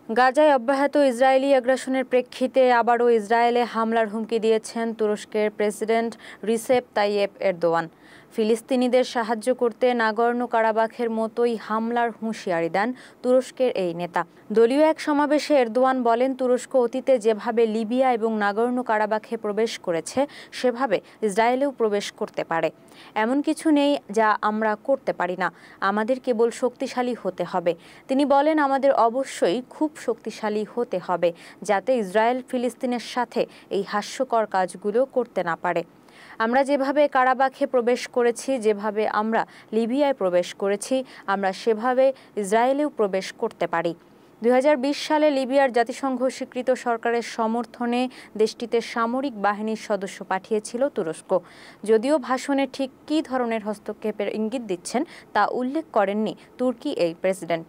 গাজায় অব্যাহত ইসরায়েলি আগ্রাসনের প্রেক্ষিতে আবারও ইসরায়েলে হামলার হুমকি দিয়েছেন তুরস্কের প্রেসিডেন্ট রিসেপ তাইয়েপ এরদোয়ান। ফিলিস্তিনিদের সাহায্য করতে নাগর্নো কারাবাখের মতোই হামলার হুঁশিয়ারি দেন তুরস্কের এই নেতা। দলীয় এক সমাবেশে এরদোয়ান বলেন, তুরস্ক অতীতে যেভাবে লিবিয়া এবং নাগর্নো কারাবাখে প্রবেশ করেছে সেভাবে ইসরায়েলেও প্রবেশ করতে পারে। এমন কিছু নেই যা আমরা করতে পারি না, আমাদের কেবল শক্তিশালী হতে হবে। তিনি বলেন, আমাদের অবশ্যই খুব শক্তিশালী হতে হবে যাতে ইসরায়েল ফিলিস্তিনের সাথে এই হাস্যকর কাজগুলো করতে না পারে। আমরা যেভাবে কারাবাখে প্রবেশ করেছি, যেভাবে আমরা লিবিয়ায় প্রবেশ করেছি, আমরা সেভাবে ইসরায়েলেও প্রবেশ করতে পারি। 2020 সালে লিবিয়ার জাতিসংঘ স্বীকৃত সরকারের সমর্থনে দেশটিতে সামরিক বাহিনীর সদস্য পাঠিয়েছিল তুরস্ক। যদিও ভাষণে ঠিক কী ধরনের হস্তক্ষেপের ইঙ্গিত দিচ্ছেন তা উল্লেখ করেননি তুর্কি এই প্রেসিডেন্ট।